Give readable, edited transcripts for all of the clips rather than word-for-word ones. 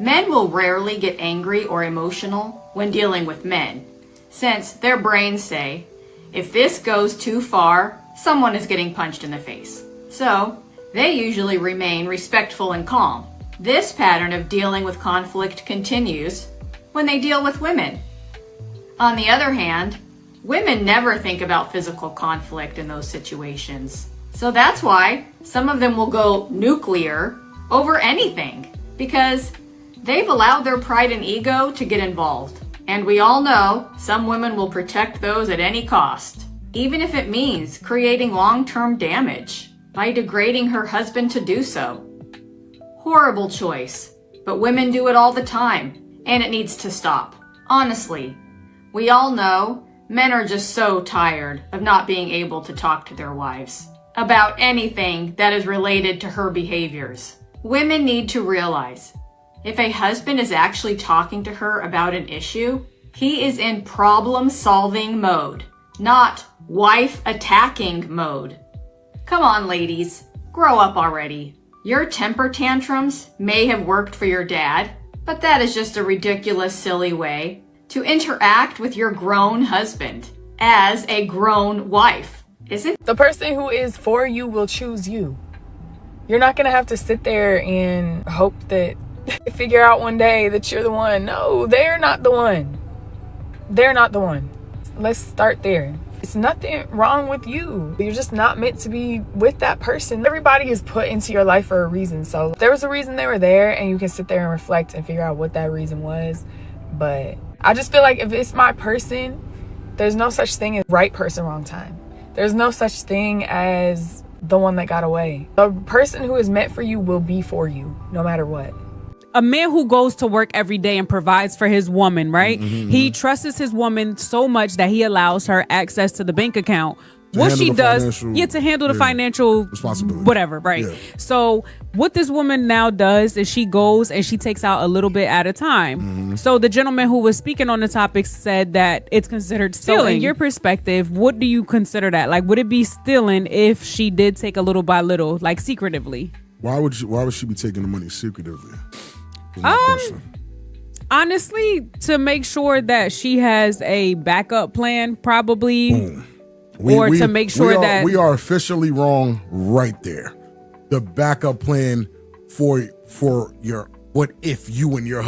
Men will rarely get angry or emotional when dealing with men, since their brains say, if this goes too far, someone is getting punched in the face. So, they usually remain respectful and calm. This pattern of dealing with conflict continues when they deal with women. On the other hand, women never think about physical conflict in those situations. So that's why some of them will go nuclear over anything, because they've allowed their pride and ego to get involved. And we all know some women will protect those at any cost, even if it means creating long-term damage by degrading her husband to do so. Horrible choice, but women do it all the time, and it needs to stop. Honestly, we all know men are just so tired of not being able to talk to their wives about anything that is related to her behaviors. Women need to realize, if a husband is actually talking to her about an issue, he is in problem-solving mode, not wife-attacking mode. Come on, ladies, grow up already. Your temper tantrums may have worked for your dad, but that is just a ridiculous, silly way to interact with your grown husband as a grown wife. Isn't the person who is for you will choose you. You're not going to have to sit there and hope that figure out one day that you're the one. No, they're not the one. They're not the one. Let's start there. It's nothing wrong with you. You're just not meant to be with that person. Everybody is put into your life for a reason. So there was a reason they were there, and you can sit there and reflect and figure out what that reason was. But I just feel like if it's my person, there's no such thing as right person, wrong time. There's no such thing as the one that got away. The person who is meant for you will be for you, no matter what. A man who goes to work every day and provides for his woman, right? Mm-hmm. He trusts his woman so much that he allows her access to the bank account. What she does, to handle the financial responsibility, whatever, right? Yeah. So what this woman now does is she goes and she takes out a little bit at a time. Mm-hmm. So the gentleman who was speaking on the topic said that it's considered stealing. So in your perspective, what do you consider that? Like, would it be stealing if she did take a little by little, like secretively? Why would she be taking the money secretively? Honestly, to make sure that she has a backup plan, probably. Boom. To make sure that we are officially wrong right there. The backup plan for your what if you and your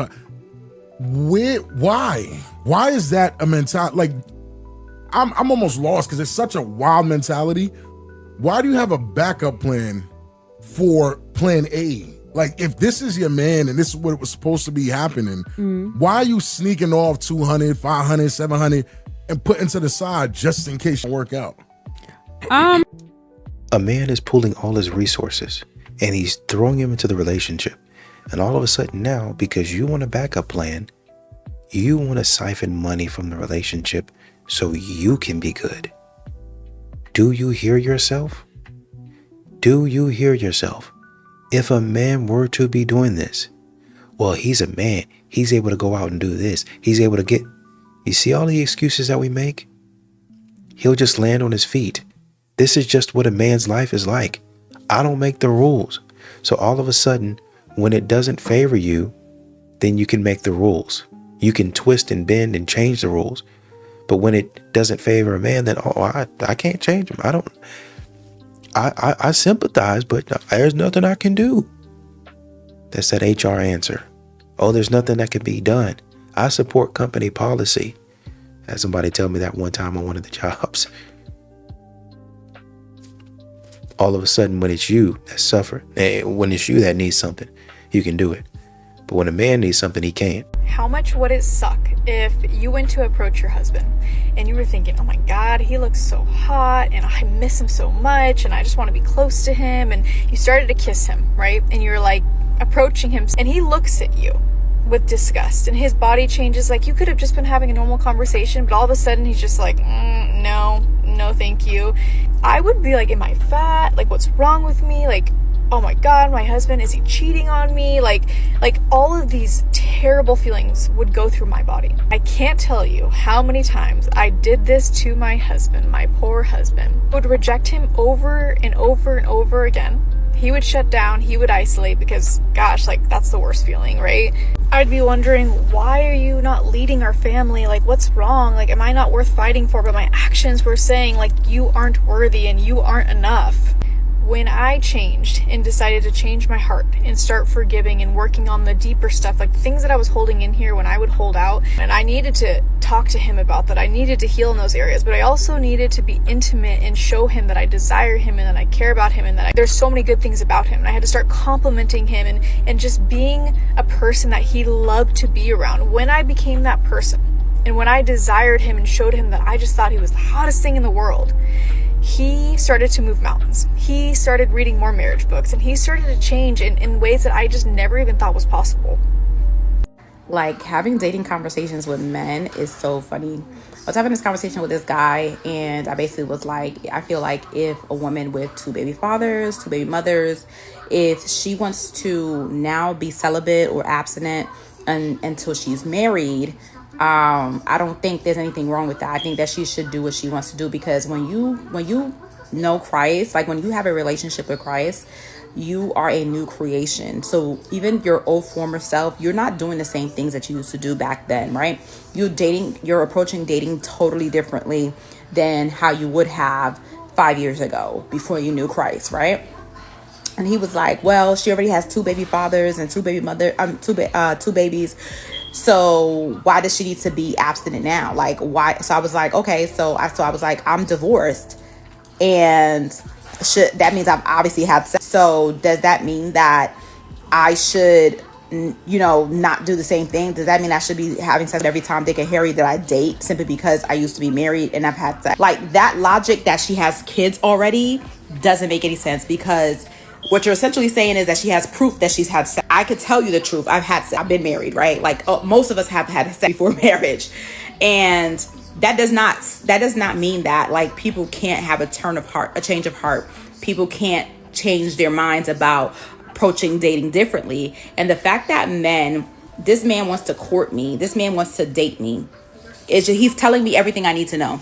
why is that a mentality? Like I'm almost lost because it's such a wild mentality. Why do you have a backup plan for plan A? Like, if this is your man and this is what was supposed to be happening, why are you sneaking off 200, 500, 700 and putting to the side just in case it work out? A man is pulling all his resources and he's throwing them into the relationship. And all of a sudden now, because you want a backup plan, you want to siphon money from the relationship so you can be good. Do you hear yourself? Do you hear yourself? If a man were to be doing this, well, he's a man. He's able to go out and do this. He's able to get, you see all the excuses that we make? He'll just land on his feet. This is just what a man's life is like. I don't make the rules. So all of a sudden, when it doesn't favor you, then you can make the rules. You can twist and bend and change the rules. But when it doesn't favor a man, then I can't change him. I sympathize, but there's nothing I can do. That's that HR answer. Oh, there's nothing that can be done. I support company policy. Had somebody tell me that one time on one of the jobs. All of a sudden, when it's you that suffer, when it's you that needs something, you can do it. But when a man needs something, he can't. How much would it suck if you went to approach your husband and you were thinking, oh my God, he looks so hot and I miss him so much and I just want to be close to him, and you started to kiss him, right? And you're like approaching him and he looks at you with disgust and his body changes. Like, you could have just been having a normal conversation, but all of a sudden he's just like, no, thank you. I would be like, am I fat? Like, what's wrong with me? Like, oh my God, my husband, is he cheating on me? Like all of these terrible feelings would go through my body. I can't tell you how many times I did this to my husband, my poor husband. I would reject him over and over and over again. He would shut down, he would isolate because, gosh, like, that's the worst feeling, right? I'd be wondering, why are you not leading our family? Like, what's wrong? Like, am I not worth fighting for? But my actions were saying, like, you aren't worthy and you aren't enough. When I changed and decided to change my heart and start forgiving and working on the deeper stuff, like things that I was holding in here when I would hold out, and I needed to talk to him about that. I needed to heal in those areas, but I also needed to be intimate and show him that I desire him and that I care about him and that there's so many good things about him. And I had to start complimenting him and just being a person that he loved to be around. When I became that person and when I desired him and showed him that I just thought he was the hottest thing in the world, he started to move mountains. He started reading more marriage books, and he started to change in ways that I just never even thought was possible. Like, having dating conversations with men is so funny. I was having this conversation with this guy, and I basically was like, I feel like if a woman with 2 baby fathers, 2 baby mothers, if she wants to now be celibate or abstinent until she's married, I don't think there's anything wrong with that. I think that she should do what she wants to do, because when you know Christ, like when you have a relationship with Christ, you are a new creation. So even your old former self, you're not doing the same things that you used to do back then, right? You're approaching dating totally differently than how you would have 5 years ago before you knew Christ, right? And he was like, well, she already has 2 baby fathers and 2 babies. So why does she need to be abstinent now? Like, why? So I was like, okay. So I was like, I'm divorced, and that means I've obviously had sex. So does that mean that I should, not do the same thing? Does that mean I should be having sex every time Dick and Harry that I date simply because I used to be married and I've had sex? Like, that logic that she has kids already doesn't make any sense, because what you're essentially saying is that she has proof that she's had sex. I could tell you the truth. I've been married, right? Like, most of us have had sex before marriage. And that does not mean that, like, people can't have a change of heart. People can't change their minds about approaching dating differently. And the fact that this man wants to court me, this man wants to date me, he's telling me everything I need to know.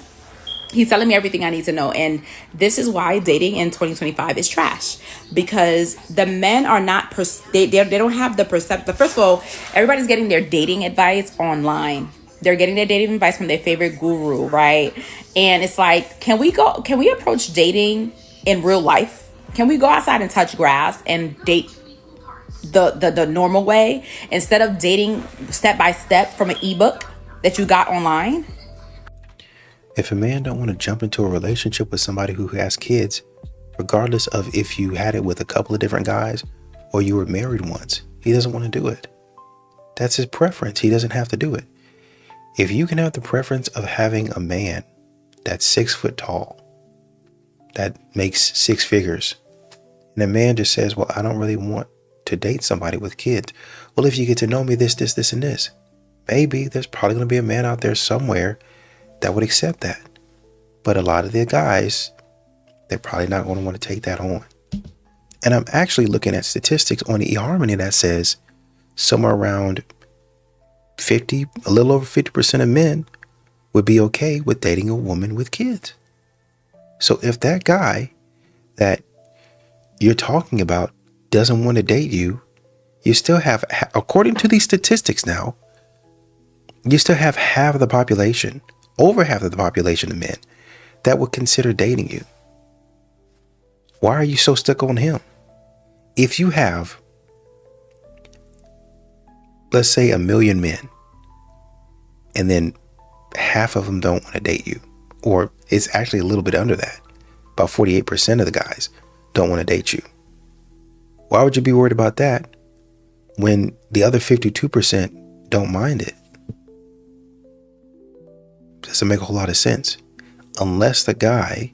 He's telling me everything I need to know. And this is why dating in 2025 is trash, because the men are not, they don't have the perception. First of all, everybody's getting their dating advice online. They're getting their dating advice from their favorite guru, right? And it's like, can we approach dating in real life? Can we go outside and touch grass and date the normal way, instead of dating step by step from an ebook that you got online? If a man don't want to jump into a relationship with somebody who has kids, regardless of if you had it with a couple of different guys or you were married once, he doesn't want to do it. That's his preference. He doesn't have to do it. If you can have the preference of having a man that's 6 foot tall, that makes 6 figures, and a man just says, well, I don't really want to date somebody with kids. Well, if you get to know me, this, and this, maybe there's probably going to be a man out there somewhere that would accept that. But a lot of the guys, they're probably not going to want to take that on. And I'm actually looking at statistics on eHarmony that says somewhere around a little over 50% of men would be okay with dating a woman with kids. So if that guy that you're talking about doesn't want to date you, you still have, according to these statistics now, you still have over half of the population of men that would consider dating you. Why are you so stuck on him? If you have, let's say, 1 million men, and then half of them don't want to date you, or it's actually a little bit under that, about 48% of the guys don't want to date you. Why would you be worried about that when the other 52% don't mind it? Doesn't make a whole lot of sense, unless the guy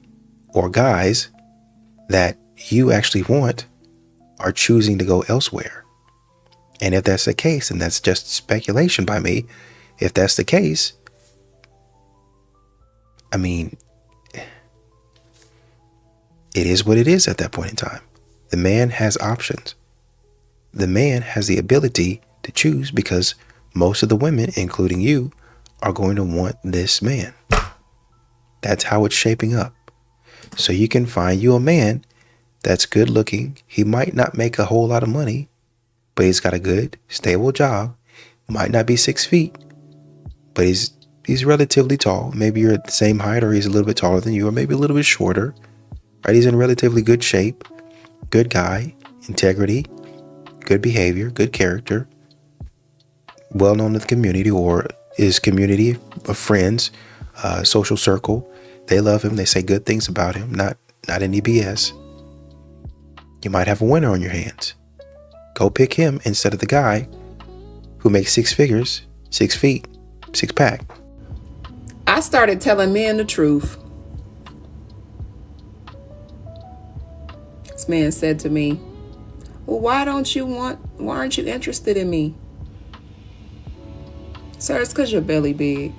or guys that you actually want are choosing to go elsewhere. And if that's the case, and that's just speculation by me, if that's the case, I mean, it is what it is at that point in time. The man has options. The man has the ability to choose, because most of the women, including you, are going to want this man. That's how it's shaping up. So you can find you a man that's good looking. He might not make a whole lot of money, but he's got a good, stable job. Might not be 6 feet, but he's relatively tall. Maybe you're at the same height, or he's a little bit taller than you, or maybe a little bit shorter. Right? He's in relatively good shape, good guy, integrity, good behavior, good character, well known to the community or his community of friends, social circle. They love him. They say good things about him, not any BS. You might have a winner on your hands. Go pick him instead of the guy who makes 6 figures, 6 feet, 6 pack. I started telling men the truth. This man said to me, well, why aren't you interested in me? Sir, it's because your belly big.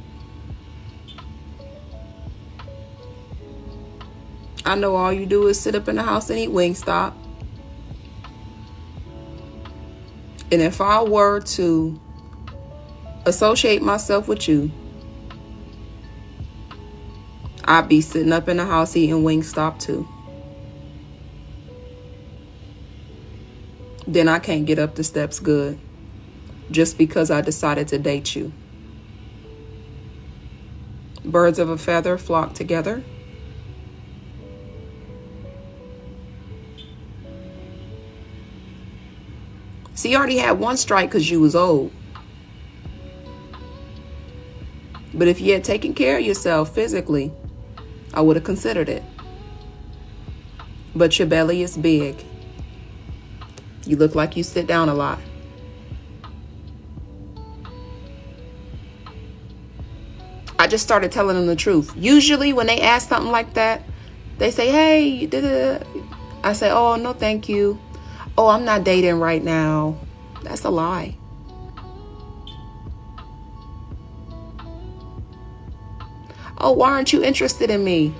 I know all you do is sit up in the house and eat Wingstop. And if I were to associate myself with you, I'd be sitting up in the house eating Wingstop too. Then I can't get up the steps good just because I decided to date you. Birds of a feather flock together. See, you already had one strike because you was old. But if you had taken care of yourself physically, I would have considered it. But your belly is big. You look like you sit down a lot. I just started telling them the truth. Usually when they ask something like that, they say, hey, you did it. I say, oh, no, thank you. Oh, I'm not dating right now. That's a lie. Oh, why aren't you interested in me?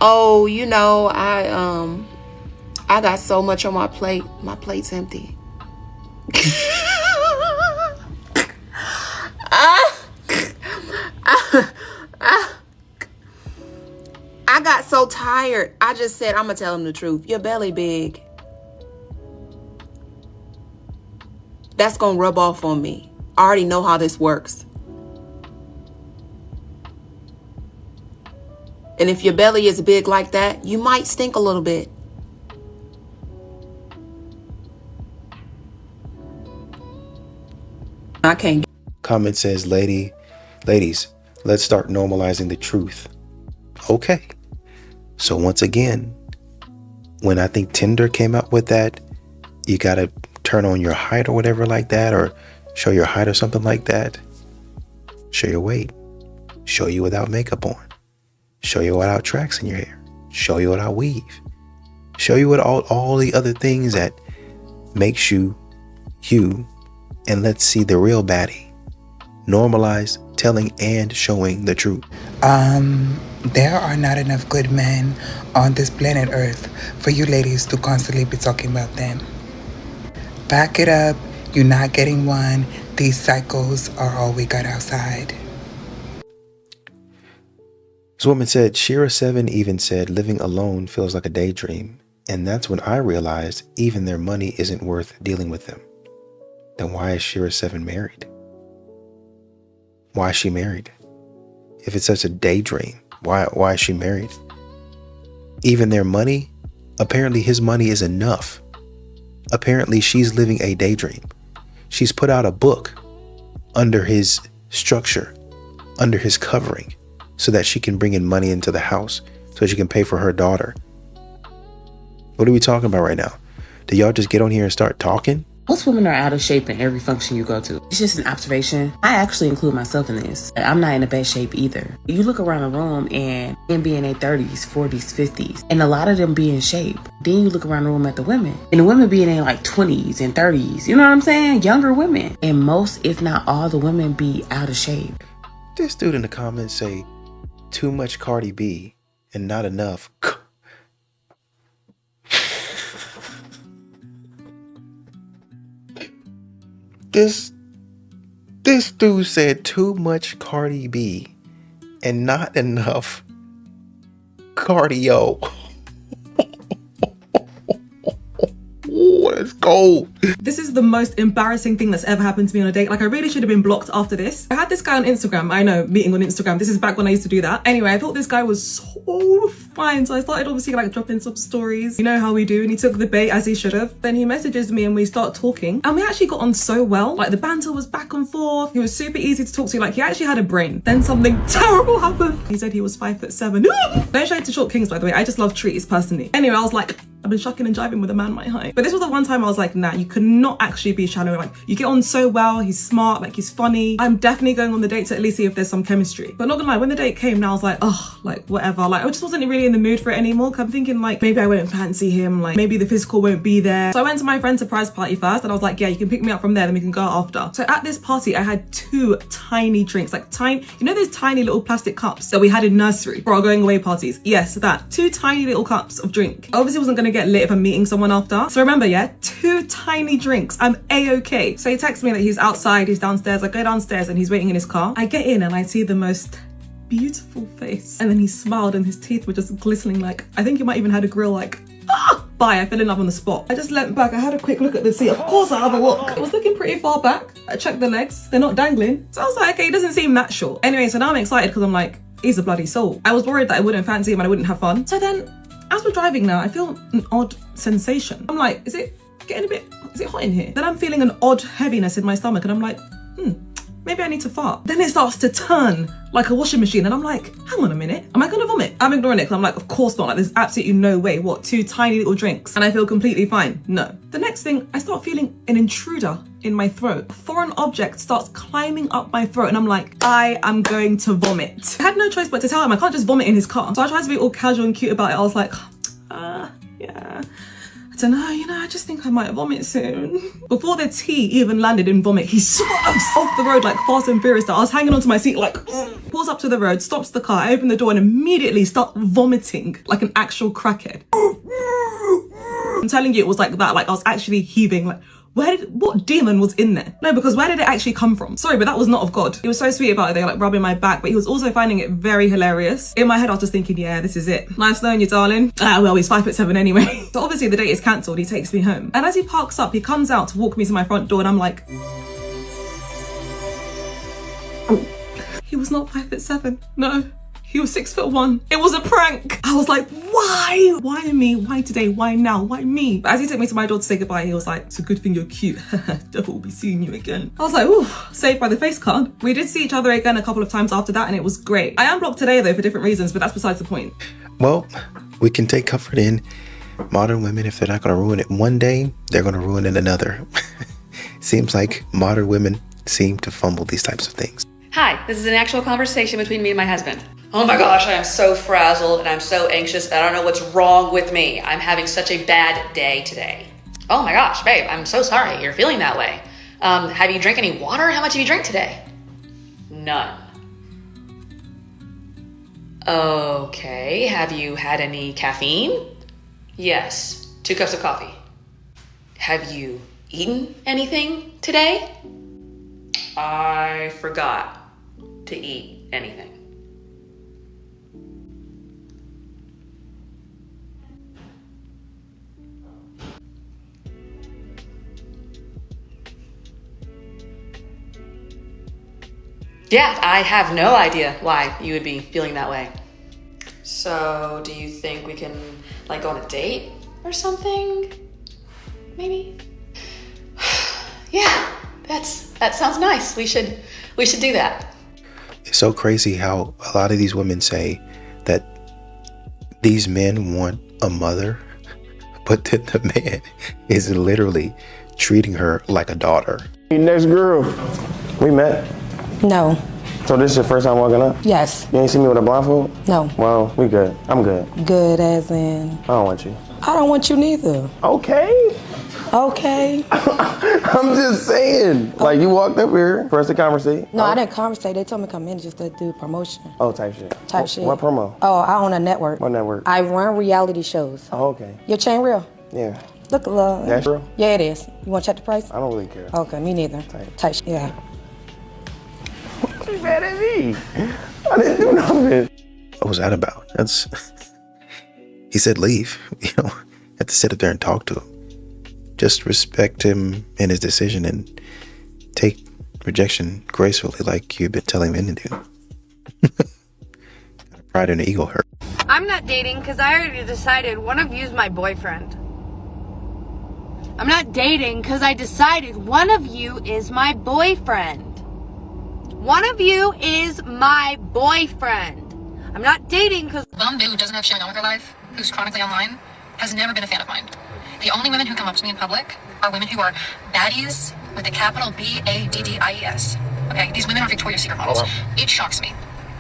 Oh, you know, I got so much on my plate. My plate's empty. I got so tired. I just said, I'm going to tell him the truth. Your belly big. That's going to rub off on me. I already know how this works. And if your belly is big like that, you might stink a little bit. I can't. Comment says, ladies, let's start normalizing the truth. Okay. So once again, when I think Tinder came up with that, you got to turn on your height or whatever like that, or show your height or something like that. Show your weight. Show you without makeup on. Show you without tracks in your hair. Show you without weave. Show you with all the other things that makes you, and let's see the real baddie. Normalize telling and showing the truth. There are not enough good men on this planet Earth for you ladies to constantly be talking about them. Back it up. You're not getting one. These cycles are all we got outside. This woman said, Shira 7 even said, living alone feels like a daydream. And that's when I realized even their money isn't worth dealing with them. Then why is Shira 7 married? Why is she married? If it's such a daydream, why is she married? Even their money, apparently his money is enough. Apparently she's living a daydream. She's put out a book under his structure, under his covering, so that she can bring in money into the house, so she can pay for her daughter. What are we talking about right now? Do y'all just get on here and start talking? Most women are out of shape in every function you go to. It's just an observation. I actually include myself in this. I'm not in the best shape either. You look around the room and men be in their 30s, 40s, 50s, and a lot of them be in shape. Then you look around the room at the women, and the women be in their like 20s and 30s. You know what I'm saying? Younger women. And most, if not all, the women be out of shape. This dude in the comments say, too much Cardi B and not enough. This dude said too much Cardi B and not enough cardio. cold. This is the most embarrassing thing that's ever happened to me on a date. Like, I really should have been blocked after this. I had this guy on Instagram. I know, meeting on Instagram. This is back when I used to do that. Anyway, I thought this guy was so fine. So I started obviously like dropping some stories. You know how we do. And he took the bait as he should have. Then he messages me and we start talking. And we actually got on so well. Like, the banter was back and forth. He was super easy to talk to. Like, he actually had a brain. Then something terrible happened. He said he was 5'7". Don't show it to short kings, by the way. I just love trees personally. Anyway, I was like, I've been shucking and jiving with a man my height. But this was the one time I was like, nah, you could not actually be shallow. Like, you get on so well, he's smart, like he's funny. I'm definitely going on the date to at least see if there's some chemistry. But not gonna lie, when the date came, now I was like, oh, like whatever. Like, I just wasn't really in the mood for it anymore. Cause I'm thinking like, maybe I won't fancy him. Like, maybe the physical won't be there. So I went to my friend's surprise party first and I was like, yeah, you can pick me up from there, then we can go after. So at this party, I had 2 tiny drinks, like tiny, you know those tiny little plastic cups that we had in nursery for our going away parties? Yes, that. 2 tiny little cups of drink. Obviously wasn't gonna get lit if I'm meeting someone after. So remember, yeah, 2 tiny drinks. I'm a-okay. So he texts me that he's outside, he's downstairs. I go downstairs and he's waiting in his car. I get in and I see the most beautiful face. And then he smiled and his teeth were just glistening like, I think he might even had a grill like, ah! Bye, I fell in love on the spot. I just leant back, I had a quick look at the seat. Of course I have a look. It was looking pretty far back. I checked the legs, they're not dangling. So I was like, okay, he doesn't seem that short. Anyway, so now I'm excited because I'm like, he's a bloody soul. I was worried that I wouldn't fancy him and I wouldn't have fun. So then, as we're driving now, I feel an odd sensation. I'm like, is it hot in here? Then I'm feeling an odd heaviness in my stomach and I'm like, maybe I need to fart. Then it starts to turn like a washing machine and I'm like, hang on a minute, am I gonna vomit? I'm ignoring it because I'm like, of course not. Like, there's absolutely no way. What, 2 tiny little drinks and I feel completely fine? No. The next thing, I start feeling an intruder in my throat. A foreign object starts climbing up my throat and I'm like, I am going to vomit. I had no choice but to tell him I can't just vomit in his car. So I tried to be all casual and cute about it. I was like, yeah. I don't know, I just think I might vomit soon. Before the tea even landed in vomit, he swerves off the road like Fast and Furious style. I was hanging onto my seat like, pulls up to the road, stops the car, I open the door and immediately start vomiting like an actual crackhead. I'm telling you, it was like that. Like, I was actually heaving. Like, what demon was in there? No, because where did it actually come from? Sorry, but that was not of God. He was so sweet about it. They were like rubbing my back, but he was also finding it very hilarious. In my head, I was just thinking, yeah, this is it. Nice knowing you, darling. Well, he's 5'7" anyway. So obviously the date is cancelled. He takes me home. And as he parks up, he comes out to walk me to my front door and I'm like, he was not 5'7". No. He was 6'1". It was a prank. I was like, why? Why me? Why today? Why now? Why me? But as he took me to my door to say goodbye, he was like, it's a good thing you're cute. Devil will be seeing you again. I was like, ooh, saved by the face card. We did see each other again a couple of times after that and it was great. I am blocked today though for different reasons, but that's besides the point. Well, we can take comfort in modern women. If they're not going to ruin it one day, they're going to ruin it another. Seems like modern women seem to fumble these types of things. Hi, this is an actual conversation between me and my husband. Oh my gosh, I am so frazzled and I'm so anxious. I don't know what's wrong with me. I'm having such a bad day today. Oh my gosh, babe, I'm so sorry you're feeling that way. Have you drank any water? How much have you drank today? None. Okay, have you had any caffeine? Yes, 2 cups of coffee. Have you eaten anything today? I forgot to eat anything. Yeah, I have no idea why you would be feeling that way. So, do you think we can, like, go on a date or something? Maybe? Yeah, that sounds nice. We should do that. It's so crazy how a lot of these women say that these men want a mother, but then the man is literally treating her like a daughter. Hey, next girl, we met. No. So this is your first time walking up? Yes. You ain't seen me with a blindfold? No. Well, we good. I'm good. Good as in? I don't want you. I don't want you neither. Okay. Okay. I'm just saying. Okay. Like, you walked up here for us to conversate. No, I didn't conversate. They told me to come in just to do promotion. Oh, type shit. Shit. What promo? Oh, I own a network. What network? I run reality shows. Oh, okay. Your chain real? Yeah. Look, that's real? Yeah, it is. You want to check the price? I don't really care. Okay, me neither. Type shit. Yeah. You mad at me? I didn't do nothing. What was that about? He said leave. You have to sit up there and talk to him. Just respect him in his decision and take rejection gracefully like you've been telling men to do. Pride and ego hurt. I'm not dating because I already decided one of you's my boyfriend. I'm not dating because I decided one of you is my boyfriend. One of you is my boyfriend. I'm not dating because Some dude who doesn't have shit going on with her life, who's chronically online, has never been a fan of mine. The only women who come up to me in public are women who are baddies with a capital BADDIES. Okay, these women are Victoria's Secret models. Oh, wow. It shocks me.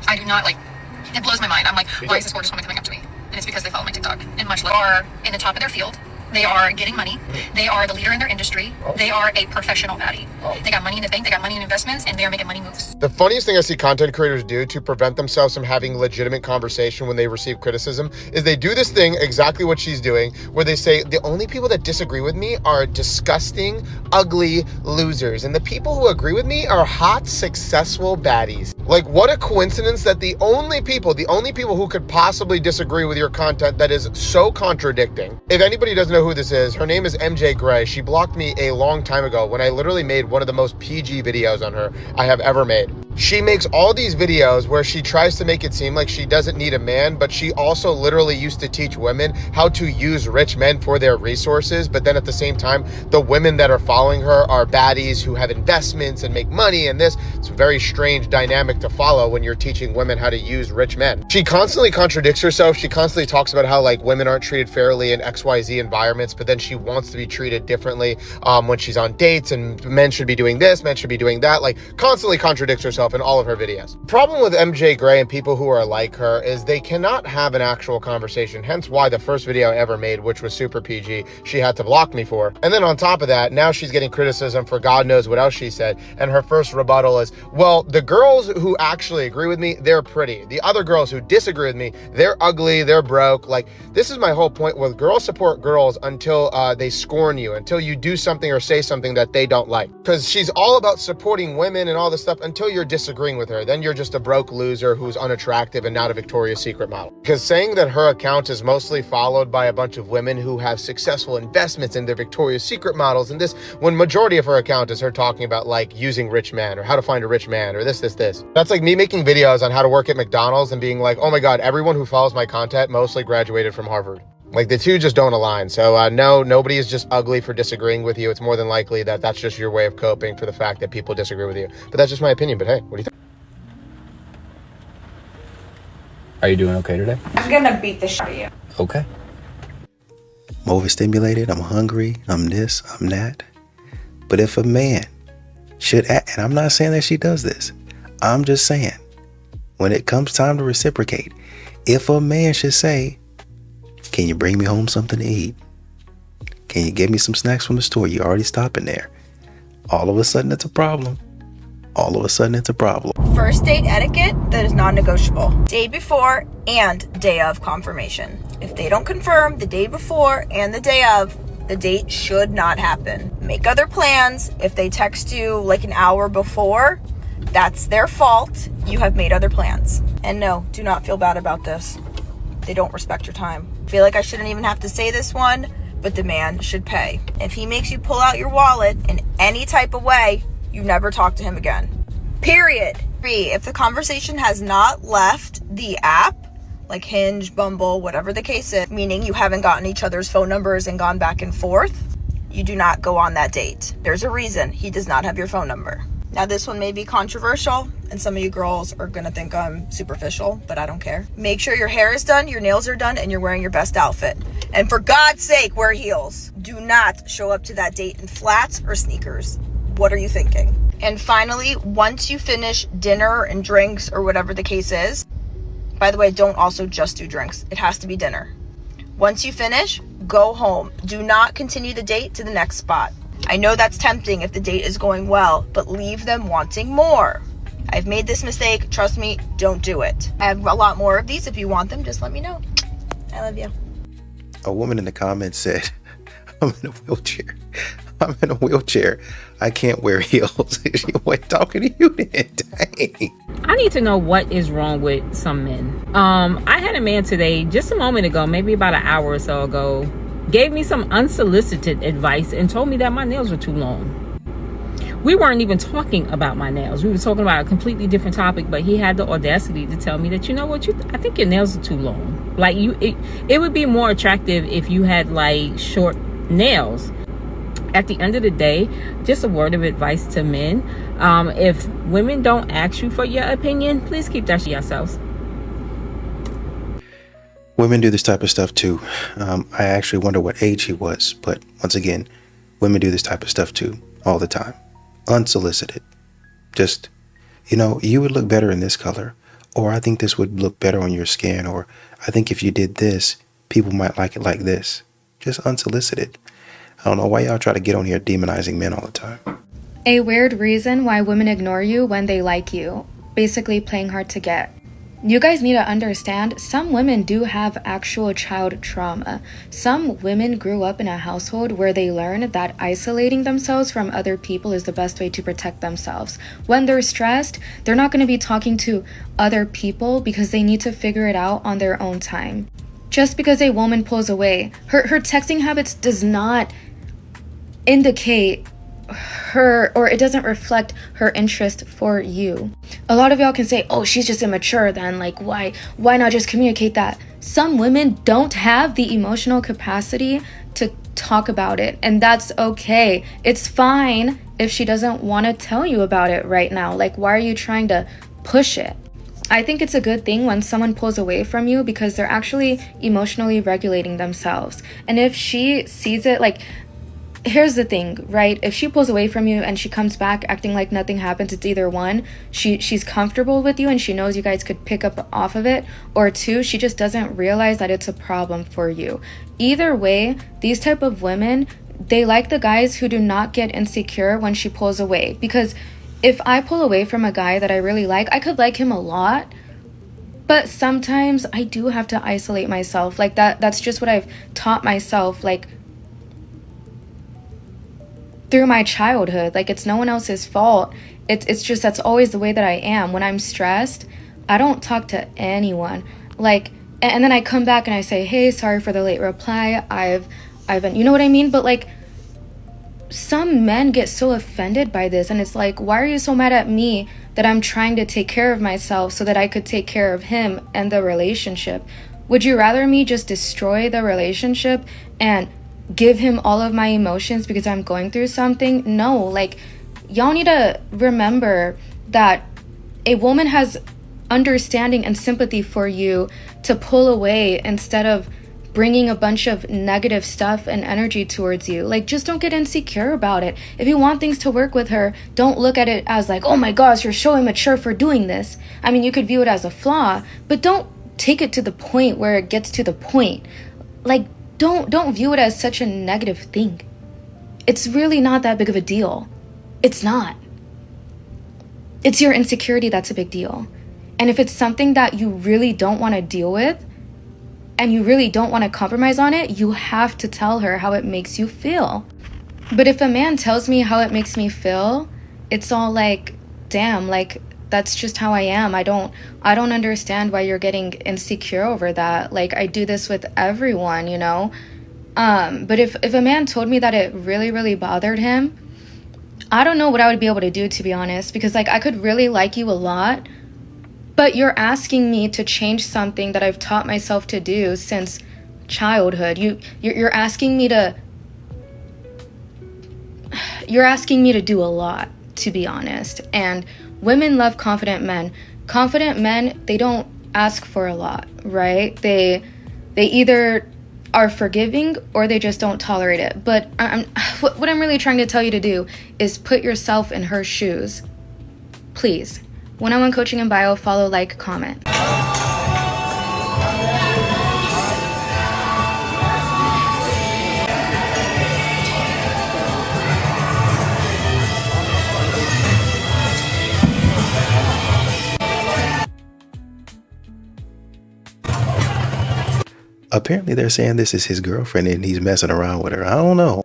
I do not it blows my mind. I'm like, why is this gorgeous woman coming up to me? And it's because they follow my TikTok. And much less are in the top of their field. They are getting money. They are the leader in their industry. They are a professional baddie. They got money in the bank. They got money in investments, and they are making money moves. The funniest thing I see content creators do to prevent themselves from having legitimate conversation when they receive criticism is they do this thing, exactly what she's doing, where they say, the only people that disagree with me are disgusting, ugly losers. And the people who agree with me are hot, successful baddies. Like, what a coincidence that the only people who could possibly disagree with your content that is so contradicting. If anybody doesn't know who this is, her name is MJ Gray. She blocked me a long time ago when I literally made one of the most PG videos on her I have ever made. She makes all these videos where she tries to make it seem like she doesn't need a man, but she also literally used to teach women how to use rich men for their resources. But then at the same time, the women that are following her are baddies who have investments and make money, and it's a very strange dynamic to follow when you're teaching women how to use rich men. She constantly contradicts herself. She constantly talks about how like women aren't treated fairly in XYZ environments, but then she wants to be treated differently when she's on dates, and men should be doing this, men should be doing that. Like, constantly contradicts herself in all of her videos. Problem with MJ Gray and people who are like her is they cannot have an actual conversation, hence why the first video I ever made, which was super PG, she had to block me for. And then on top of that, now she's getting criticism for God knows what else she said, and her first rebuttal is, well, the girls who actually agree with me, they're pretty. The other girls who disagree with me, they're ugly, they're broke. Like, this is my whole point with girls support girls until they scorn you, until you do something or say something that they don't like. Because she's all about supporting women and all this stuff until you're disagreeing with her. Then you're just a broke loser who's unattractive and not a Victoria's Secret model. Because saying that her account is mostly followed by a bunch of women who have successful investments in their Victoria's Secret models, and this, when majority of her account is her talking about like using rich men or how to find a rich man or this. That's like me making videos on how to work at McDonald's and being like, oh my God, everyone who follows my content mostly graduated from Harvard. Like, the two just don't align. So no, nobody is just ugly for disagreeing with you. It's more than likely that that's just your way of coping for the fact that people disagree with you. But that's just my opinion. But hey, what do you think? Are you doing okay today? I'm gonna beat the shit out of you. Okay. I'm overstimulated, I'm hungry, I'm this, I'm that. But if a man should act, and I'm not saying that she does this, I'm just saying, when it comes time to reciprocate, if a man should say, can you bring me home something to eat? Can you get me some snacks from the store? You already stopping there. All of a sudden it's a problem. All of a sudden it's a problem. First date etiquette that is non-negotiable. Day before and day of confirmation. If they don't confirm the day before and the day of, the date should not happen. Make other plans. If they text you like an hour before, that's their fault. You have made other plans. And no, do not feel bad about this. They don't respect your time. I feel like I shouldn't even have to say this one, but the man should pay. If he makes you pull out your wallet in any type of way, you never talk to him again. Period. 3, if the conversation has not left the app, like Hinge, Bumble, whatever the case is, meaning you haven't gotten each other's phone numbers and gone back and forth, you do not go on that date. There's a reason he does not have your phone number. Now, this one may be controversial, and some of you girls are gonna think I'm superficial, but I don't care. Make sure your hair is done, your nails are done, and you're wearing your best outfit. And for God's sake, wear heels. Do not show up to that date in flats or sneakers. What are you thinking? And finally, once you finish dinner and drinks or whatever the case is, by the way, don't also just do drinks. It has to be dinner. Once you finish, go home. Do not continue the date to the next spot. I know that's tempting if the date is going well, but leave them wanting more. I've made this mistake. Trust me, don't do it. I have a lot more of these. If you want them, just let me know. I love you. A woman in the comments said, I'm in a wheelchair. I'm in a wheelchair. I can't wear heels. She wasn't talking to you then. Dang. I need to know what is wrong with some men. I had a man today, just a moment ago, maybe about an hour or so ago, gave me some unsolicited advice and told me that my nails were too long. We weren't even talking about my nails. We were talking about a completely different topic, but he had the audacity to tell me that, you know what, I think your nails are too long. Like, it would be more attractive if you had like short nails. At the end of the day, just a word of advice to men. If women don't ask you for your opinion, please keep that to yourselves. Women do this type of stuff too. I actually wonder what age he was, but once again, women do this type of stuff too, all the time. Unsolicited. Just, you would look better in this color, or I think this would look better on your skin, or I think if you did this, people might like it like this. Just unsolicited. I don't know why y'all try to get on here demonizing men all the time. A weird reason why women ignore you when they like you. Basically playing hard to get. You guys need to understand, some women do have actual child trauma. Some women grew up in a household where they learned that isolating themselves from other people is the best way to protect themselves. When they're stressed, they're not going to be talking to other people because they need to figure it out on their own time. Just because a woman pulls away, her texting habits does not indicate her, or it doesn't reflect her interest for you. A lot of y'all can say, oh, she's just immature then, like why not just communicate that? Some women don't have the emotional capacity to talk about it, and that's okay. It's fine if she doesn't want to tell you about it right now. Like, why are you trying to push it? I think it's a good thing when someone pulls away from you because they're actually emotionally regulating themselves. And if she sees it, like, here's the thing, right? If she pulls away from you and she comes back acting like nothing happens, it's either one, she's comfortable with you and she knows you guys could pick up off of it, or two, she just doesn't realize that it's a problem for you. Either way, these type of women, they like the guys who do not get insecure when she pulls away. Because if I pull away from a guy that I really like, I could like him a lot, but sometimes I do have to isolate myself. Like that's just what I've taught myself, like, through my childhood. Like, it's no one else's fault. It's just that's always the way that I am. When I'm stressed, I don't talk to anyone. Like, and then I come back and I say, hey, sorry for the late reply. I've been, you know what I mean? But like, some men get so offended by this, and it's like, why are you so mad at me that I'm trying to take care of myself so that I could take care of him and the relationship? Would you rather me just destroy the relationship and give him all of my emotions because I'm going through something? No, like, y'all need to remember that a woman has understanding and sympathy for you to pull away instead of bringing a bunch of negative stuff and energy towards you. Like, just don't get insecure about it. If you want things to work with her, don't look at it as like, oh my gosh, you're so immature for doing this. I mean, you could view it as a flaw, but don't take it to the point where it gets to the point. Like, don't view it as such a negative thing. It's really not that big of a deal. It's not. It's your insecurity that's a big deal. And if it's something that you really don't want to deal with and you really don't want to compromise on it, you have to tell her how it makes you feel. But if a man tells me how it makes me feel, it's all like, damn, like, that's just how I am. I don't understand why you're getting insecure over that. Like, I do this with everyone, you know? But if a man told me that it really, really bothered him, I don't know what I would be able to do, to be honest, because like, I could really like you a lot, but you're asking me to change something that I've taught myself to do since childhood. You're asking me to do a lot, to be honest. And women love confident men. Confident men, they don't ask for a lot, right? They either are forgiving or they just don't tolerate it. But what I'm really trying to tell you to do is put yourself in her shoes. Please. One-on-one coaching in bio, follow, like, comment. Apparently they're saying this is his girlfriend and he's messing around with her. I don't know.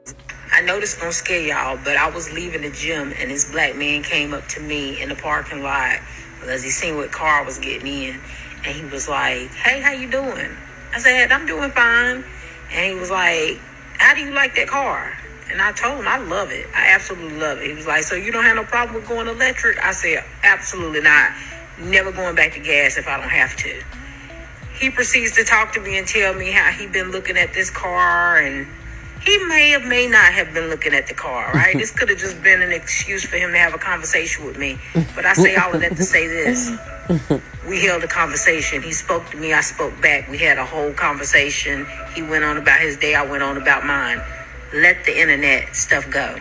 I know this gonna scare y'all, but I was leaving the gym and this black man came up to me in the parking lot because he seen what car I was getting in, and he was like, hey, how you doing? I said, I'm doing fine. And he was like, how do you like that car? And I told him I love it. I absolutely love it. He was like, so you don't have no problem with going electric? I said, absolutely not. Never going back to gas if I don't have to. He proceeds to talk to me and tell me how he been looking at this car, and he may not have been looking at the car, right? This could have just been an excuse for him to have a conversation with me. But I say all of that to say this. We held a conversation. He spoke to me, I spoke back. We had a whole conversation. He went on about his day, I went on about mine. Let the internet stuff go.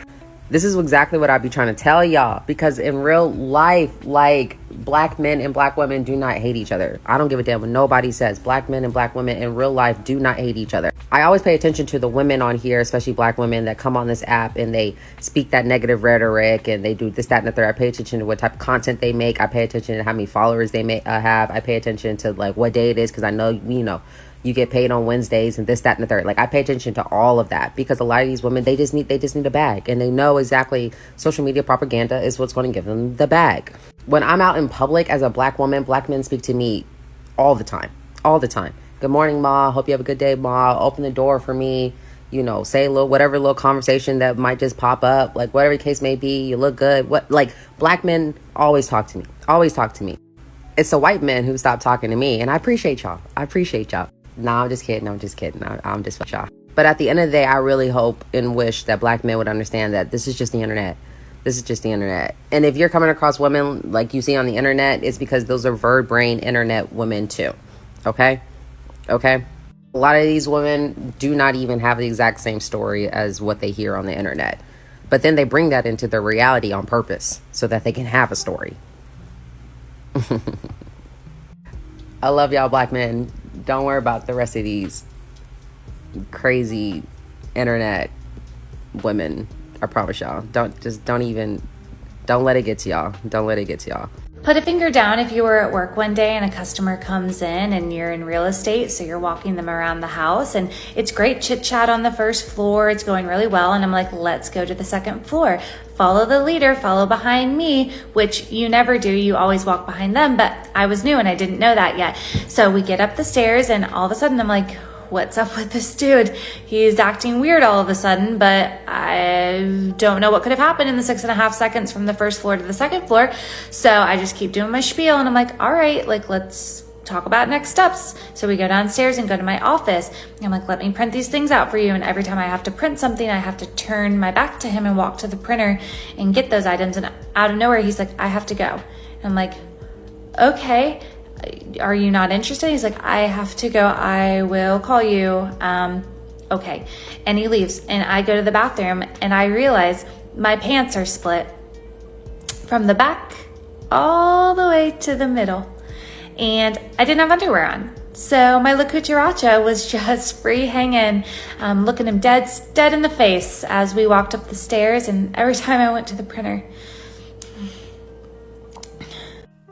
This is exactly what I be trying to tell y'all, because in real life, like, black men and black women do not hate each other. I don't give a damn what nobody says. Black men and black women in real life do not hate each other. I always pay attention to the women on here, especially black women that come on this app and they speak that negative rhetoric and they do this, that, and the third. I pay attention to what type of content they make. I pay attention to how many followers they may have. I pay attention to like what day it is, because I know, you know, you get paid on Wednesdays and this, that, and the third. Like, I pay attention to all of that because a lot of these women, they just need a bag, and they know exactly social media propaganda is what's going to give them the bag. When I'm out in public as a black woman, black men speak to me all the time. Good morning, Ma. Hope you have a good day, Ma. Open the door for me. You know, say a little, whatever little conversation that might just pop up, like whatever the case may be. You look good. Like, black men always talk to me. It's the white men who stop talking to me, and I appreciate y'all. No, I'm just kidding. I'm just with y'all. But at the end of the day, I really hope and wish that black men would understand that this is just the internet. And if you're coming across women like you see on the internet, it's because those are bird brain internet women too. Okay? A lot of these women do not even have the exact same story as what they hear on the internet. But then they bring that into their reality on purpose so that they can have a story. I love y'all, black men. Don't worry about the rest of these crazy internet women. I promise y'all. Don't let it get to y'all. Put a finger down if you were at work one day and a customer comes in and you're in real estate, so you're walking them around the house and it's great chit chat on the first floor. It's going really well. And I'm like, let's go to the second floor. Follow the leader, follow behind me, which you never do. You always walk behind them. But I was new and I didn't know that yet. So we get up the stairs and all of a sudden I'm like, what's up with this dude? He's acting weird all of a sudden, but I don't know what could have happened in the 6.5 seconds from the first floor to the second floor. So I just keep doing my spiel and I'm like, all right, like, let's talk about next steps. So we go downstairs and go to my office. I'm like, let me print these things out for you. And every time I have to print something, I have to turn my back to him and walk to the printer and get those items. And out of nowhere, he's like, I have to go. And I'm like, okay. Are you not interested? He's like, I have to go. I will call you. Okay. And he leaves and I go to the bathroom and I realize my pants are split from the back all the way to the middle. And I didn't have underwear on. So my La Cucaracha was just free hanging, looking him dead in the face as we walked up the stairs and every time I went to the printer.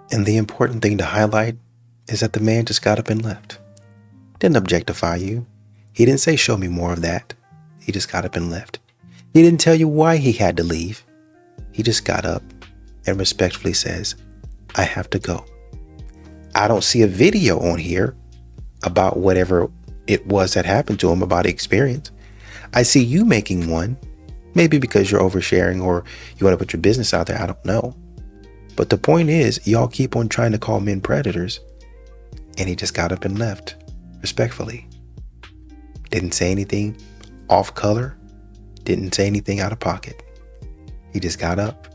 And the important thing to highlight is that the man just got up and left. Didn't objectify you. He didn't say, show me more of that. He just got up and left. He didn't tell you why he had to leave. He just got up and respectfully says, I have to go. I don't see a video on here about whatever it was that happened to him, about the experience. I see you making one, maybe because you're oversharing or you want to put your business out there. I don't know. But the point is, y'all keep on trying to call men predators. And he just got up and left, respectfully. Didn't say anything off color. Didn't say anything out of pocket. He just got up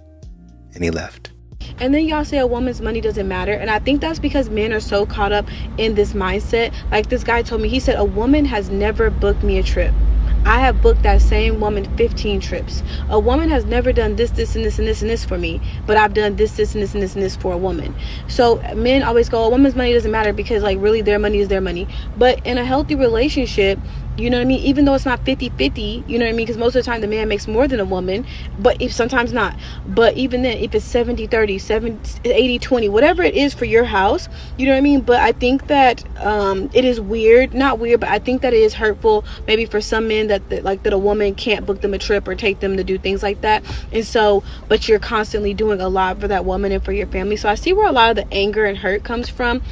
and he left. And then y'all say a woman's money doesn't matter. And I think that's because men are so caught up in this mindset. Like this guy told me, he said, a woman has never booked me a trip. I have booked that same woman 15 trips. A woman has never done this, this, and this, and this, and this for me. But I've done this, this, and this, and this, and this for a woman. So men always go, a woman's money doesn't matter because like really their money is their money. But in a healthy relationship, you know what I mean? Even though it's not 50-50, you know what I mean? Because most of the time the man makes more than a woman, but if sometimes not. But even then, if it's 70-30, 80-20, whatever it is for your house, you know what I mean? But I think that it is weird, not weird, but I think that it is hurtful maybe for some men that a woman can't book them a trip or take them to do things like that. And so, but you're constantly doing a lot for that woman and for your family. So I see where a lot of the anger and hurt comes from.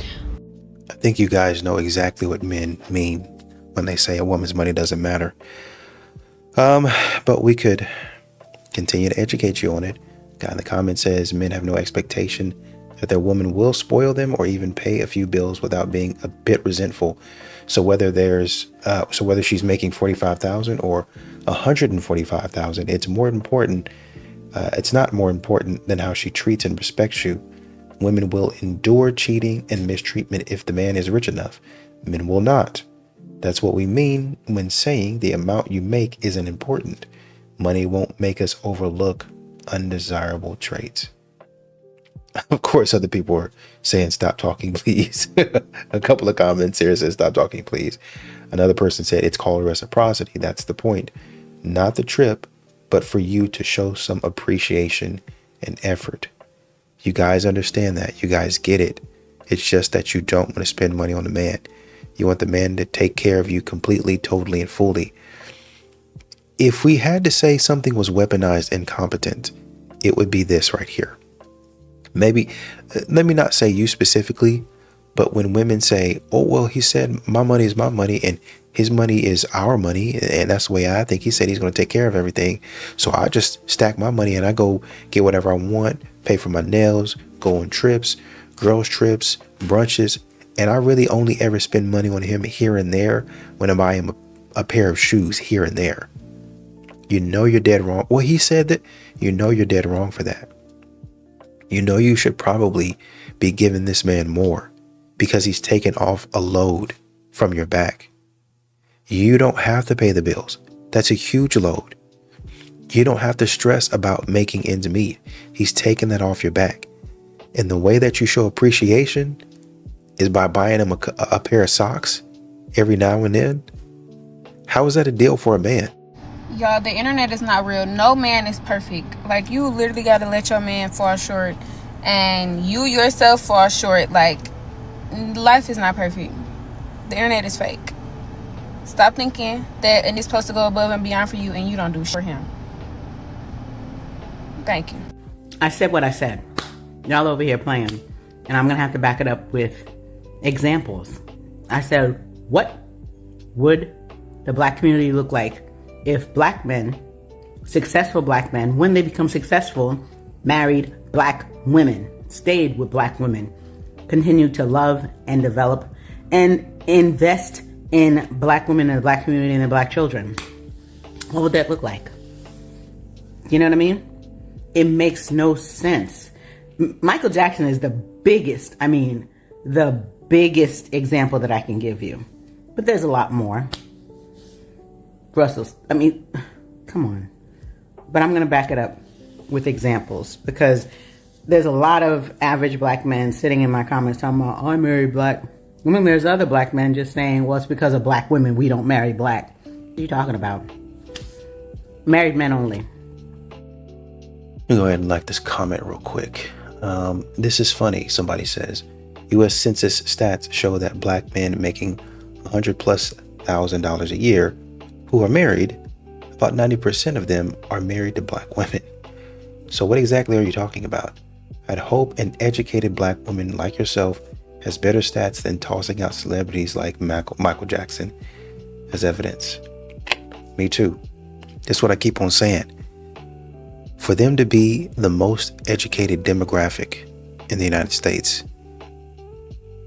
I think you guys know exactly what men mean when they say a woman's money doesn't matter. But we could continue to educate you on it. Guy in the comments says men have no expectation that their woman will spoil them or even pay a few bills without being a bit resentful. So whether she's making $45,000 or $145,000, it's more important. It's not more important than how she treats and respects you. Women will endure cheating and mistreatment if the man is rich enough. Men will not. That's what we mean when saying the amount you make isn't important. Money won't make us overlook undesirable traits. Of course, other people are saying, stop talking, please. A couple of comments here says, stop talking, please. Another person said, it's called reciprocity. That's the point. Not the trip, but for you to show some appreciation and effort. You guys understand that. You guys get it. It's just that you don't want to spend money on the man. You want the man to take care of you completely, totally, and fully. If we had to say something was weaponized and competent, it would be this right here. Maybe, let me not say you specifically, but when women say, oh, well, he said my money is my money and his money is our money, and that's the way I think. He said he's going to take care of everything. So I just stack my money and I go get whatever I want, pay for my nails, go on trips, girls trips, brunches. And I really only ever spend money on him here and there when I buy him a pair of shoes here and there. You know you're dead wrong. Well, he said that. You know you're dead wrong for that. You know you should probably be giving this man more because he's taken off a load from your back. You don't have to pay the bills. That's a huge load. You don't have to stress about making ends meet. He's taken that off your back. And the way that you show appreciation is by buying him a pair of socks every now and then. How is that a deal for a man? Y'all, the internet is not real. No man is perfect. Like, you literally got to let your man fall short and you yourself fall short. Like, life is not perfect. The internet is fake. Stop thinking that it's supposed to go above and beyond for you and you don't do shit for him. Thank you. I said what I said. Y'all over here playing. And I'm going to have to back it up with examples. I said, what would the black community look like if black men, successful black men, when they become successful, married black women, stayed with black women, continued to love and develop and invest in black women and the black community and the black children? What would that look like? You know what I mean? It makes no sense. Michael Jackson is the biggest example that I can give you. But there's a lot more. Come on. But I'm going to back it up with examples because there's a lot of average black men sitting in my comments talking about, I marry black. I mean, there's other black men just saying, well, it's because of black women we don't marry black. What are you talking about? Married men only. Let me go ahead and like this comment real quick. This is funny, somebody says. U.S. Census stats show that black men making $100,000+ a year who are married, about 90% of them are married to black women. So what exactly are you talking about? I'd hope an educated black woman like yourself has better stats than tossing out celebrities like Michael Jackson as evidence. Me too. That's what I keep on saying. For them to be the most educated demographic in the United States,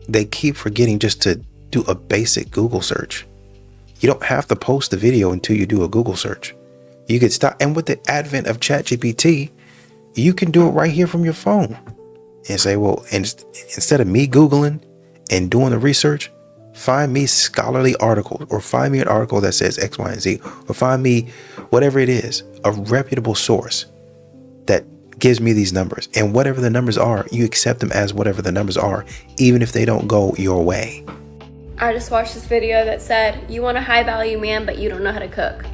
they keep forgetting just to do a basic Google search. You don't have to post the video until you do a Google search. You could stop, and with the advent of ChatGPT, you can do it right here from your phone and say, well, instead of me Googling and doing the research, find me scholarly articles, or find me an article that says X, Y, and Z, or find me whatever it is, a reputable source that gives me these numbers. And whatever the numbers are, you accept them as whatever the numbers are, even if they don't go your way. I just watched this video that said, you want a high value man, but you don't know how to cook.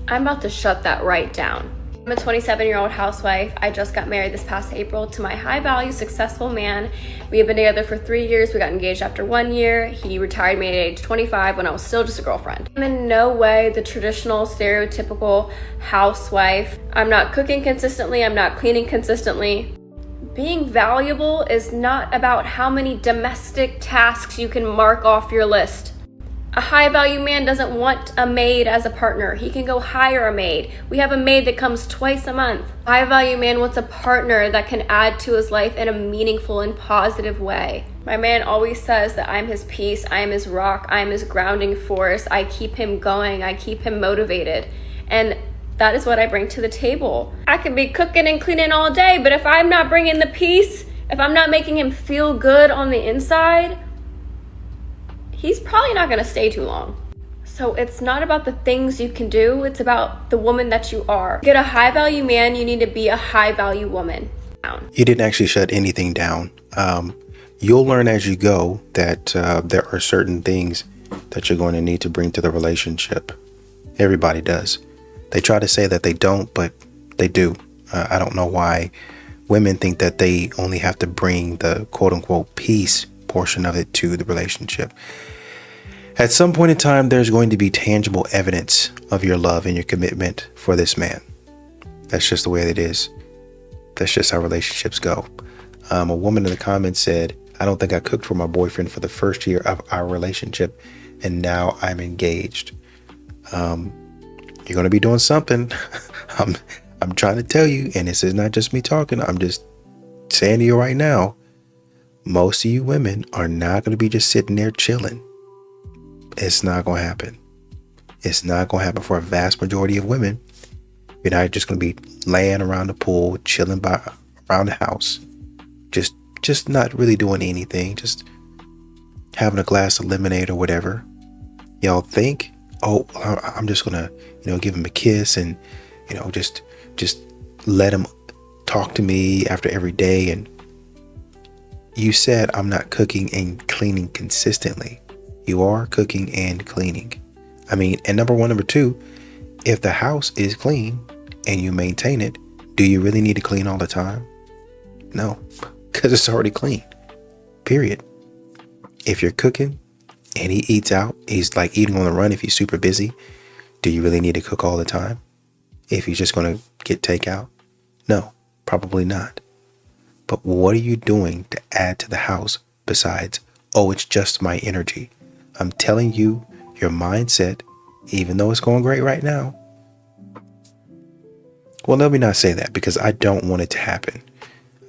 I'm about to shut that right down. I'm a 27-year-old housewife. I just got married this past April to my high value, successful man. We have been together for 3 years. We got engaged after 1 year. He retired me at age 25 when I was still just a girlfriend. I'm in no way the traditional, stereotypical housewife. I'm not cooking consistently. I'm not cleaning consistently. Being valuable is not about how many domestic tasks you can mark off your list. A high value man doesn't want a maid as a partner. He can go hire a maid. We have a maid that comes twice a month. A high value man wants a partner that can add to his life in a meaningful and positive way. My man always says that I'm his peace, I am his rock, I am his grounding force. I keep him going, I keep him motivated. And that is what I bring to the table. I could be cooking and cleaning all day, but if I'm not bringing the peace, if I'm not making him feel good on the inside, he's probably not gonna stay too long. So it's not about the things you can do, it's about the woman that you are. To get a high value man, you need to be a high value woman. You didn't actually shut anything down. You'll learn as you go that there are certain things that you're going to need to bring to the relationship. Everybody does. They try to say that they don't, but they do. I don't know why women think that they only have to bring the quote unquote peace portion of it to the relationship. At some point in time, there's going to be tangible evidence of your love and your commitment for this man. That's just the way it is. That's just how relationships go. A woman in the comments said, I don't think I cooked for my boyfriend for the first year of our relationship, and now I'm engaged. You're going to be doing something. I'm trying to tell you, and this is not just me talking. I'm just saying to you right now, most of you women are not going to be just sitting there chilling. It's not going to happen. It's not going to happen for a vast majority of women. You're not just going to be laying around the pool, chilling around the house, just not really doing anything, just having a glass of lemonade or whatever. Y'all think, oh, I'm just going to, give him a kiss and, just let him talk to me after every day. And you said I'm not cooking and cleaning consistently. You are cooking and cleaning. And number one, number two, if the house is clean and you maintain it, do you really need to clean all the time? No, because it's already clean, period. If you're cooking and he eats out, he's like eating on the run if he's super busy, do you really need to cook all the time? If he's just going to get takeout? No, probably not. But what are you doing to add to the house besides, oh, it's just my energy? I'm telling you, your mindset, even though it's going great right now. Well, let me not say that, because I don't want it to happen.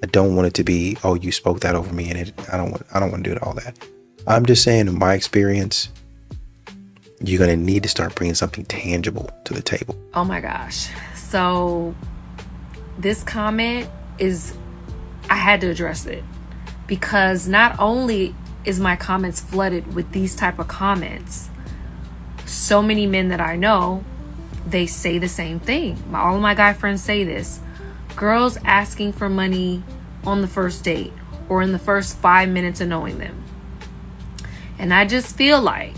I don't want it to be, oh, you spoke that over me, and I don't want to do all that. I'm just saying, in my experience, you're going to need to start bringing something tangible to the table. Oh my gosh. So this comment I had to address it, because not only is my comments flooded with these type of comments, so many men that I know, they say the same thing. All of my guy friends say this. Girls asking for money on the first date or in the first 5 minutes of knowing them. And I just feel like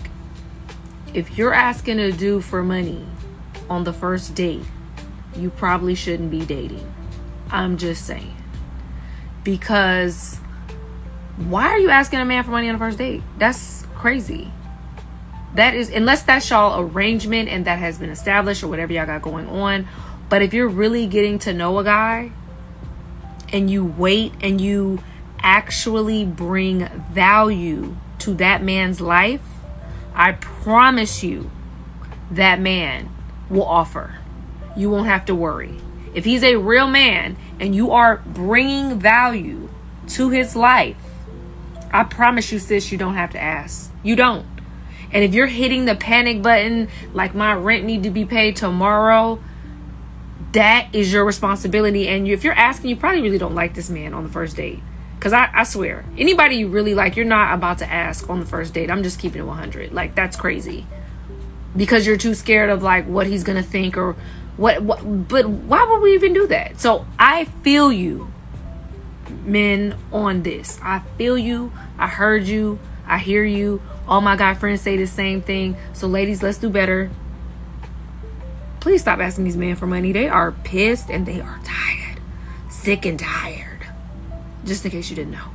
if you're asking a dude for money on the first date, you probably shouldn't be dating. I'm just saying. Because why are you asking a man for money on the first date? That's crazy. That is, unless that's y'all arrangement and that has been established or whatever y'all got going on. But if you're really getting to know a guy and you wait and you actually bring value to that man's life, I promise you that man will offer. You won't have to worry. If he's a real man and you are bringing value to his life, I promise you, sis, you don't have to ask. You don't. And if you're hitting the panic button, like my rent need to be paid tomorrow, that is your responsibility. And if you're asking, you probably really don't like this man on the first date. Because I swear, anybody you really like, you're not about to ask on the first date. I'm just keeping it 100. Like, that's crazy. Because you're too scared of like what he's going to think or what. But why would we even do that? So I feel you, men, on this. I feel you. I heard you. I hear you. All my guy friends say the same thing. So ladies, let's do better. Please stop asking these men for money. They are pissed and they are tired. Sick and tired. Just in case you didn't know.